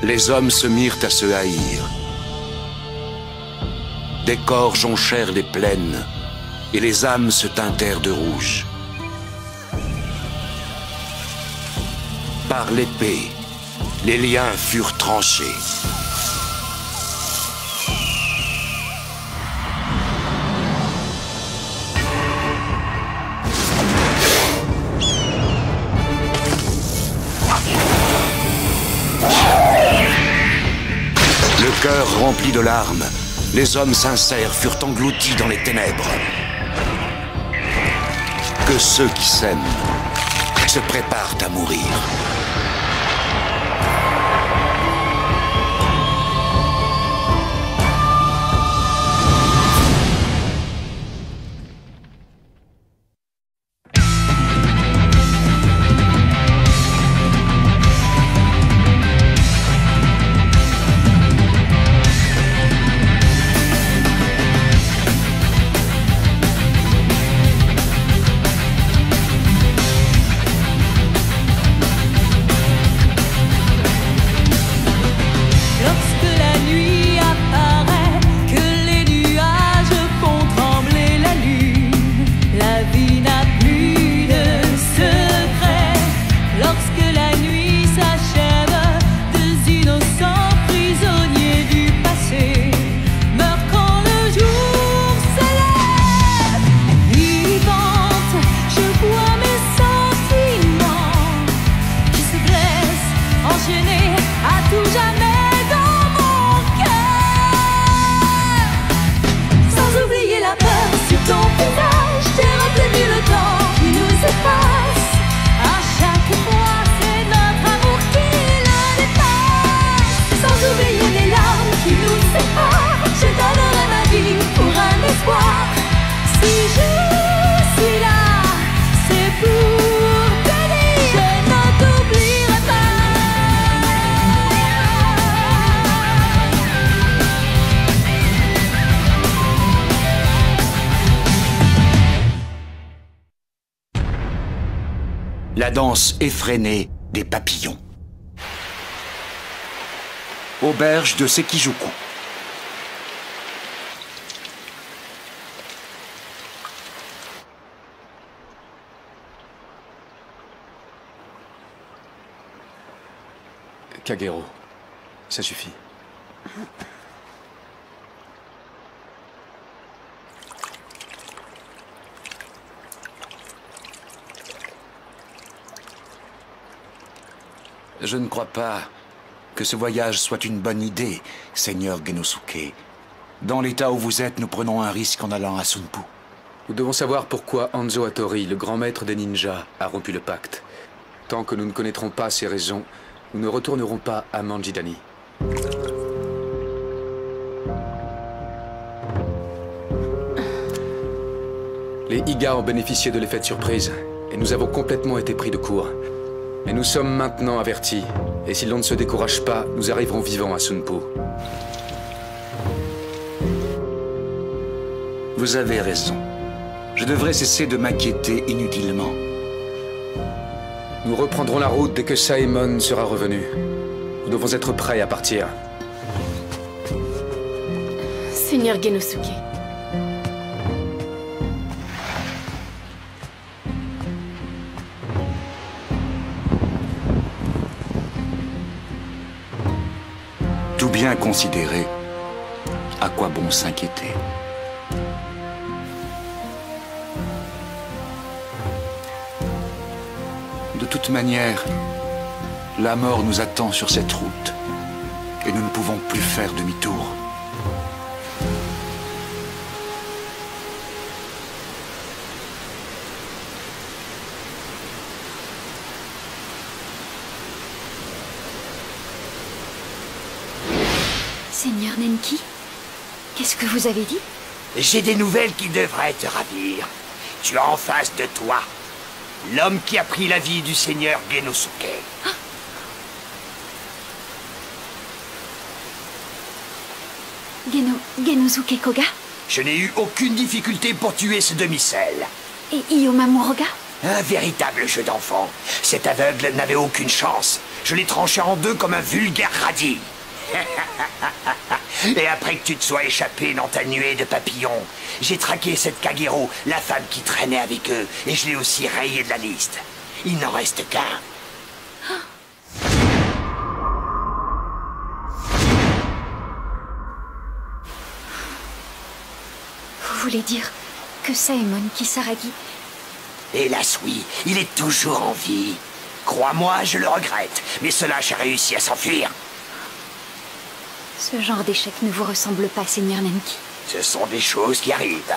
Les hommes se mirent à se haïr. Des corps jonchèrent les plaines, et les âmes se teintèrent de rouge. Par l'épée, les liens furent tranchés. Le cœur rempli de larmes, les hommes sincères furent engloutis dans les ténèbres. Que ceux qui s'aiment se préparent à mourir. La danse effrénée des papillons. Auberge de Sekijuku. Kagero, ça suffit. Je ne crois pas que ce voyage soit une bonne idée, Seigneur Genosuke. Dans l'état où vous êtes, nous prenons un risque en allant à Sunpu. Nous devons savoir pourquoi Hanzo Hattori, le grand maître des ninjas, a rompu le pacte. Tant que nous ne connaîtrons pas ces raisons, nous ne retournerons pas à Manjidani. Les Iga ont bénéficié de l'effet de surprise, et nous avons complètement été pris de court. Mais nous sommes maintenant avertis, et si l'on ne se décourage pas, nous arriverons vivants à Sunpu. Vous avez raison. Je devrais cesser de m'inquiéter inutilement. Nous reprendrons la route dès que Saemon sera revenu. Nous devons être prêts à partir. Seigneur Genosuke. Tout bien considéré, à quoi bon s'inquiéter? De toute manière, la mort nous attend sur cette route, et nous ne pouvons plus faire demi-tour. Seigneur Nenki, qu'est-ce que vous avez dit? J'ai des nouvelles qui devraient te ravir. Tu as en face de toi l'homme qui a pris la vie du seigneur Genosuke. Genosuke Koga? Je n'ai eu aucune difficulté pour tuer ce demi-sel. Et Iyoma Muroga? Un véritable jeu d'enfant. Cet aveugle n'avait aucune chance. Je l'ai tranché en deux comme un vulgaire radis. Et après que tu te sois échappé dans ta nuée de papillons, j'ai traqué cette Kagero, la femme qui traînait avec eux, et je l'ai aussi rayée de la liste. Il n'en reste qu'un. Vous voulez dire que Saemon Kisaragi... Hélas oui, il est toujours en vie. Crois-moi, je le regrette, mais ce lâche a réussi à s'enfuir. Ce genre d'échec ne vous ressemble pas, Seigneur Nenki. Ce sont des choses qui arrivent.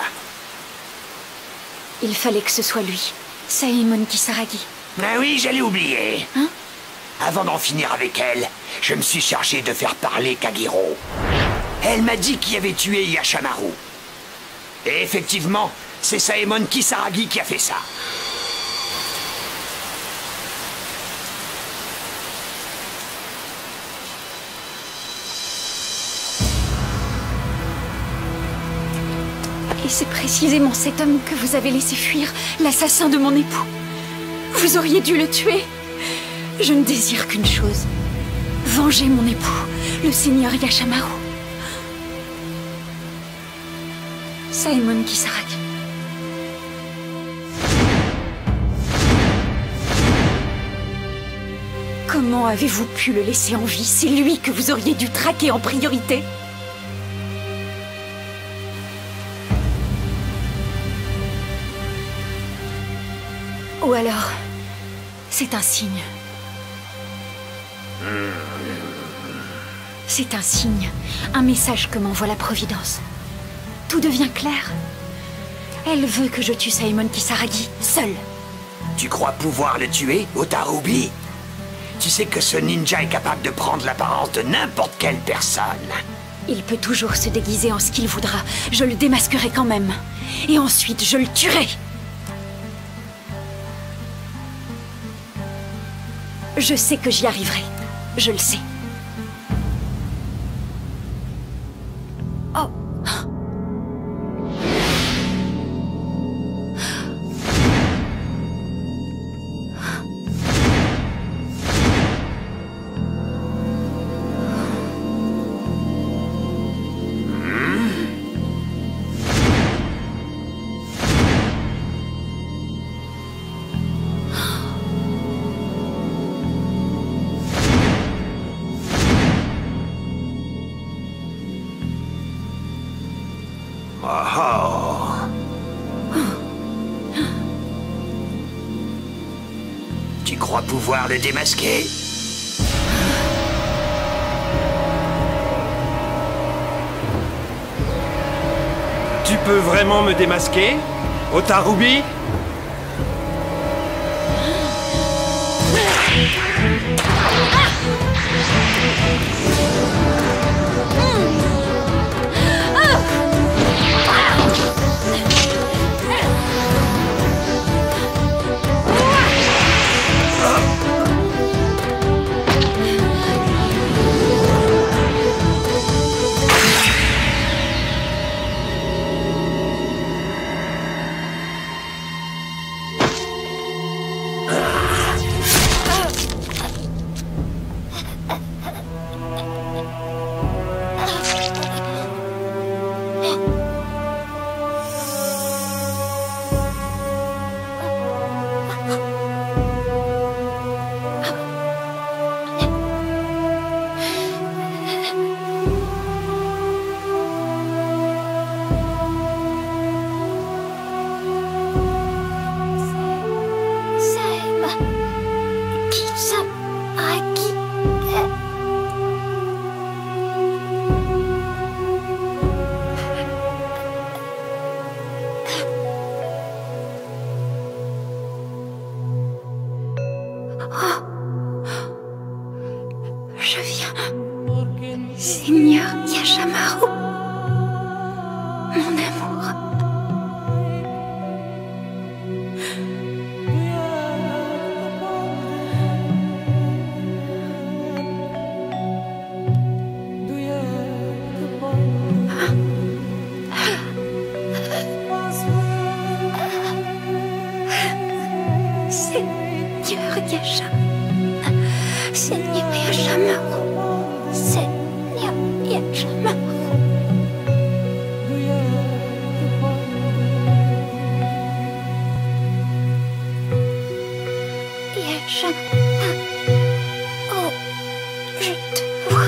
Il fallait que ce soit lui, Saemon Kisaragi. Ah oui, j'allais oublier. Hein? Avant d'en finir avec elle, je me suis chargé de faire parler Kagero. Elle m'a dit qui avait tué Yashamaru. Et effectivement, c'est Saemon Kisaragi qui a fait ça. Et c'est précisément cet homme que vous avez laissé fuir, l'assassin de mon époux. Vous auriez dû le tuer. Je ne désire qu'une chose. Venger mon époux, le seigneur Yashamaru. Saemon Kisaragi. Comment avez-vous pu le laisser en vie? C'est lui que vous auriez dû traquer en priorité. Ou alors, c'est un signe. C'est un signe, un message que m'envoie la Providence. Tout devient clair. Elle veut que je tue Saemon Kisaragi, seul. Tu crois pouvoir le tuer, Otarubi? Tu sais que ce ninja est capable de prendre l'apparence de n'importe quelle personne. Il peut toujours se déguiser en ce qu'il voudra. Je le démasquerai quand même. Et ensuite, je le tuerai. Je sais que j'y arriverai. Je le sais. Oh. Tu crois pouvoir le démasquer? Tu peux vraiment me démasquer, Otarubi? Je viens. Seigneur Yashamaru. Mon amour. Seigneur Yashamaru. Seigneur Yashamaru. Seigneur Yashamaru. Oh, je te vois.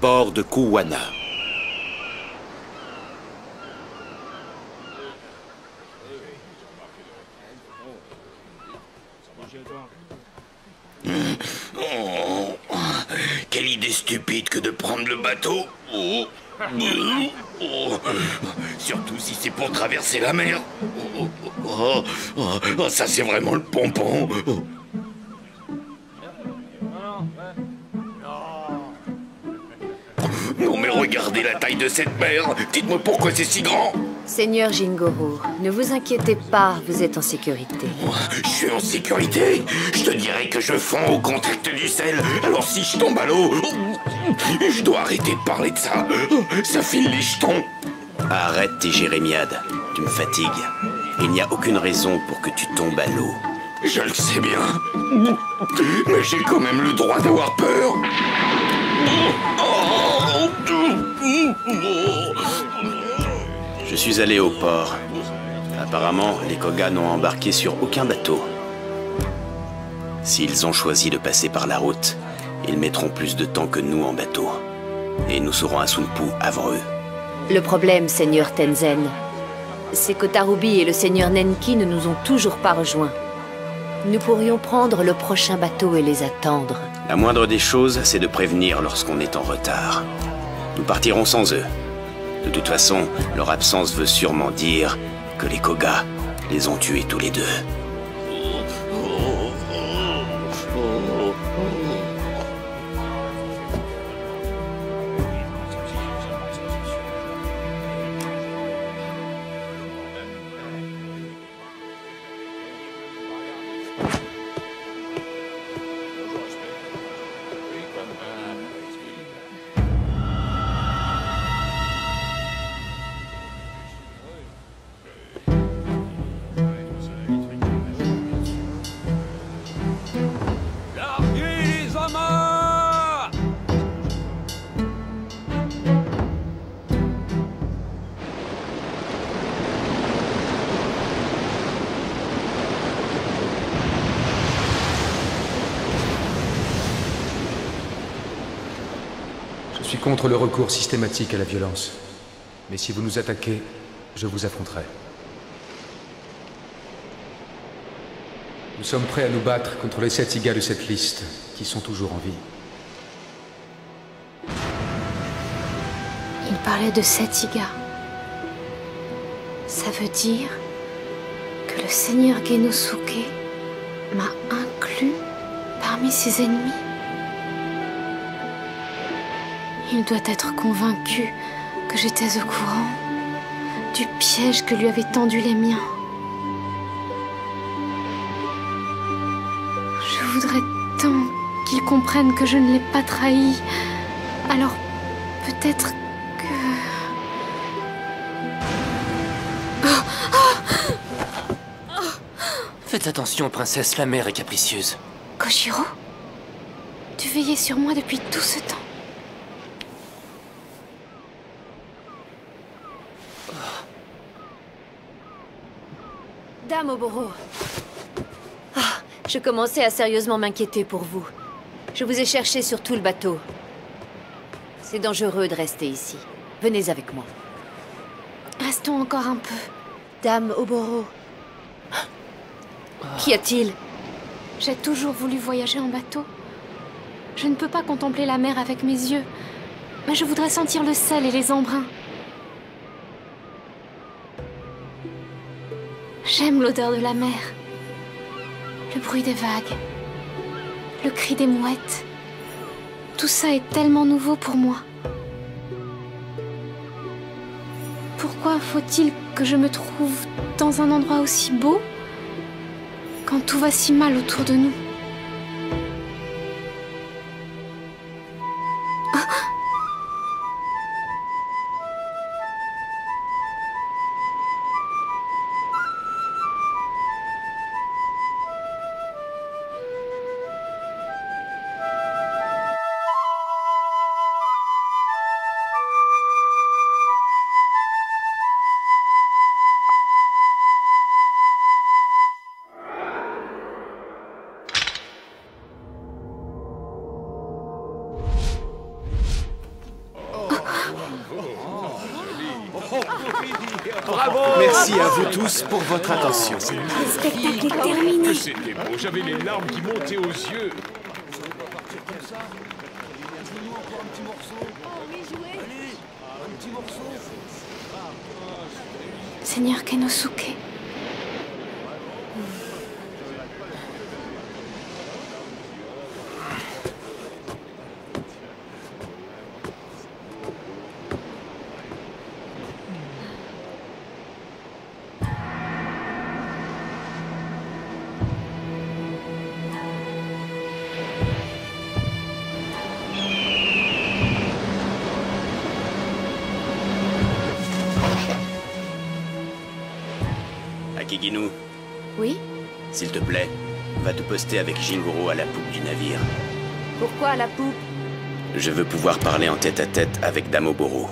Port de Kuwana. Quelle idée stupide que de prendre le bateau. Surtout si c'est pour traverser la mer. Ça c'est vraiment le pompon. Non mais regardez la taille de cette mer. Dites-moi pourquoi c'est si grand. Seigneur Jingoro, ne vous inquiétez pas, vous êtes en sécurité. Je suis en sécurité. Je te dirais que je fonds au contact du sel. Alors si je tombe à l'eau, je dois arrêter de parler de ça. Ça file les jetons. Arrête tes jérémiades. Tu me fatigues. Il n'y a aucune raison pour que tu tombes à l'eau. Je le sais bien. Mais j'ai quand même le droit d'avoir peur. Je suis allé au port. Apparemment, les Koga n'ont embarqué sur aucun bateau. S'ils ont choisi de passer par la route, ils mettront plus de temps que nous en bateau. Et nous serons à Sunpu avant eux. Le problème, Seigneur Tenzen, c'est que Tarubi et le Seigneur Nenki ne nous ont toujours pas rejoints. Nous pourrions prendre le prochain bateau et les attendre. La moindre des choses, c'est de prévenir lorsqu'on est en retard. Nous partirons sans eux. De toute façon, leur absence veut sûrement dire que les Koga les ont tués tous les deux. Je suis contre le recours systématique à la violence. Mais si vous nous attaquez, je vous affronterai. Nous sommes prêts à nous battre contre les 7 Iga de cette liste, qui sont toujours en vie. Il parlait de 7 Iga. Ça veut dire que le Seigneur Genosuke m'a inclus parmi ses ennemis. Il doit être convaincu que j'étais au courant du piège que lui avaient tendu les miens. Je voudrais tant qu'il comprenne que je ne l'ai pas trahi. Alors, Peut-être que... Faites attention, princesse, la mer est capricieuse. Koshiro, tu veillais sur moi depuis tout ce temps. Dame Oboro. Ah, je commençais à sérieusement m'inquiéter pour vous. Je vous ai cherché sur tout le bateau. C'est dangereux de rester ici. Venez avec moi. Restons encore un peu. Dame Oboro. Qu'y a-t-il? J'ai toujours voulu voyager en bateau. Je ne peux pas contempler la mer avec mes yeux, mais je voudrais sentir le sel et les embruns. J'aime l'odeur de la mer, le bruit des vagues, le cri des mouettes. Tout ça est tellement nouveau pour moi. Pourquoi faut-il que je me trouve dans un endroit aussi beau quand tout va si mal autour de nous? Merci à vous tous pour votre attention. Le spectacle est terminé. C'était beau, j'avais les larmes qui montaient aux yeux. Seigneur Kenosuke. Akiginu, Oui? s'il te plaît, va te poster avec Jingoro à la poupe du navire. Pourquoi à la poupe? Je veux pouvoir parler en tête-à-tête avec Dame Oboro.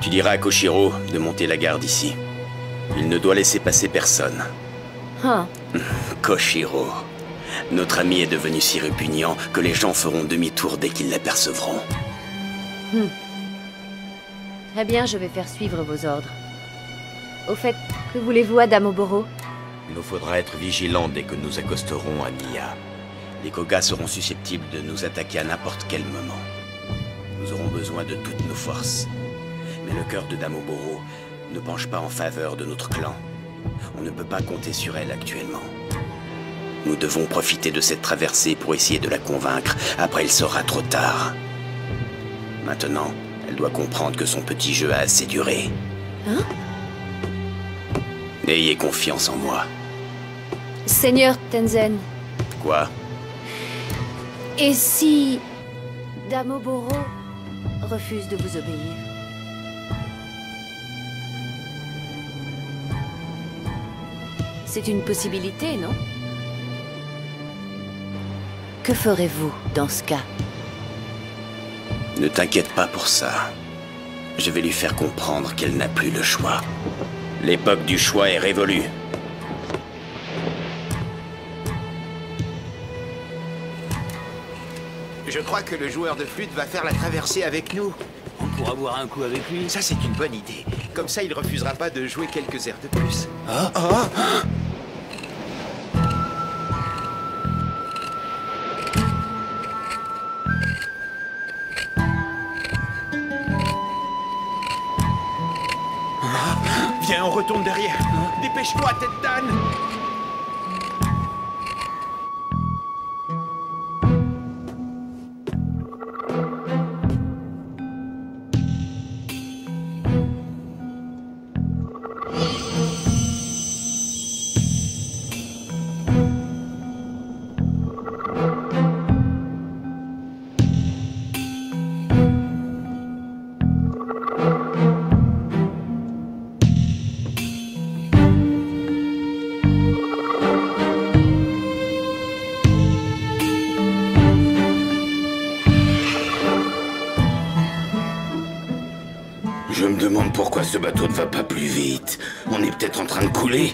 Tu diras à Koshiro de monter la garde ici. Il ne doit laisser passer personne. Hein? Koshiro, notre ami est devenu si répugnant que les gens feront demi-tour dès qu'ils l'apercevront. Très bien, je vais faire suivre vos ordres. Au fait, que voulez-vous à Dame Oboro? Il nous faudra être vigilants dès que nous accosterons à Nia. Les Kogas seront susceptibles de nous attaquer à n'importe quel moment. Nous aurons besoin de toutes nos forces. Mais le cœur de Dame Oboro ne penche pas en faveur de notre clan. On ne peut pas compter sur elle actuellement. Nous devons profiter de cette traversée pour essayer de la convaincre. Après, il sera trop tard. Maintenant, elle doit comprendre que son petit jeu a assez duré. Hein? Ayez confiance en moi. Seigneur Tenzen, Quoi? et si Dame Oboro refuse de vous obéir? C'est une possibilité, non? Que ferez-vous dans ce cas? Ne t'inquiète pas pour ça. Je vais lui faire comprendre qu'elle n'a plus le choix. L'époque du choix est révolue. Je crois que le joueur de flûte va faire la traversée avec nous. On pourra boire un coup avec lui. Ça, c'est une bonne idée. Comme ça, il refusera pas de jouer quelques airs de plus. Viens, on retourne derrière. Dépêche-toi, tête d'âne. Je me demande pourquoi ce bateau ne va pas plus vite. On est peut-être en train de couler.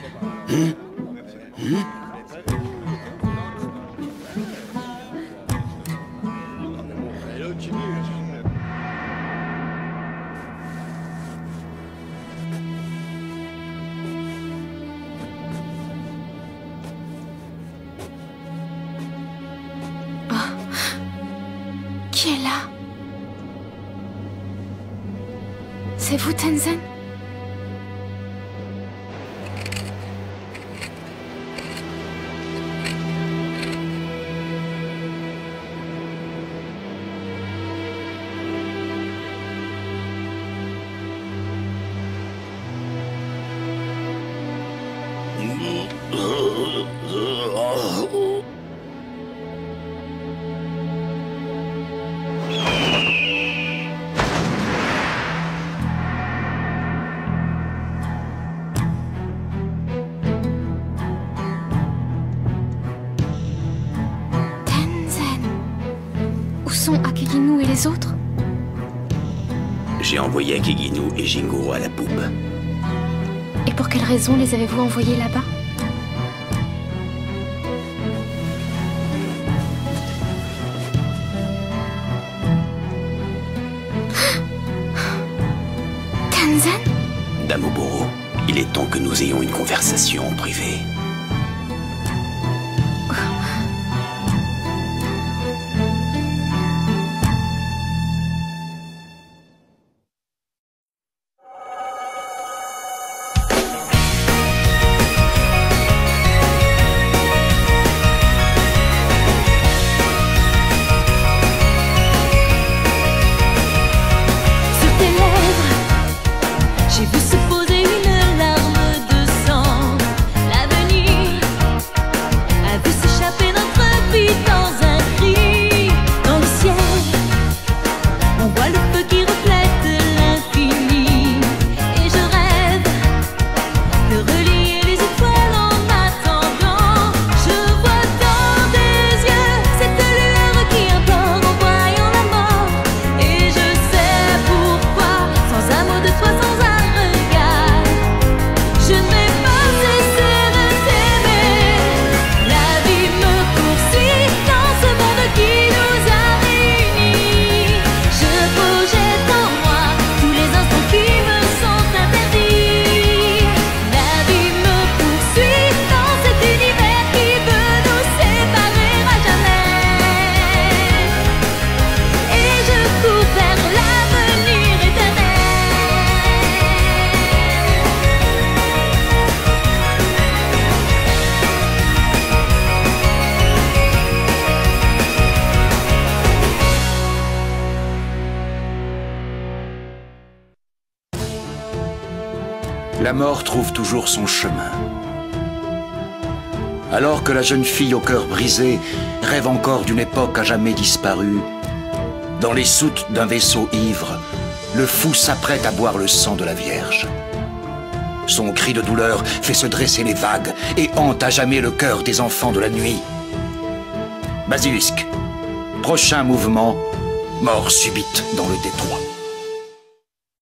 Qui est là? C'est vous, Tenzin? Akeginu et les autres? J'ai envoyé Akeginu et Jingoro à la poupe. Et pour quelle raison les avez-vous envoyés là-bas? Tenzin? Damoboro, il est temps que nous ayons une conversation en privé. J'ai vu se poser une larme de sang. L'avenir a vu s'échapper notre vie dans un cri. Dans le ciel, on voit le feu qui reflète l'infini. Et je rêve de relier les étoiles en attendant. Je vois dans des yeux cette lueur qui implore en voyant la mort. Et je sais pourquoi, sans un mot de toi, sans un je n'ai pas cessé de t'aimer. La vie me poursuit dans ce monde qui nous a réunis. Je projette en moi tous les instants qui me sont interdits. La vie me poursuit dans cet univers qui veut nous séparer à jamais. Et je cours vers l'avenir éternel. La mort trouve toujours son chemin. Alors que la jeune fille au cœur brisé rêve encore d'une époque à jamais disparue, dans les soutes d'un vaisseau ivre, le fou s'apprête à boire le sang de la Vierge. Son cri de douleur fait se dresser les vagues et hante à jamais le cœur des enfants de la nuit. Basilisque, prochain mouvement, mort subite dans le détroit.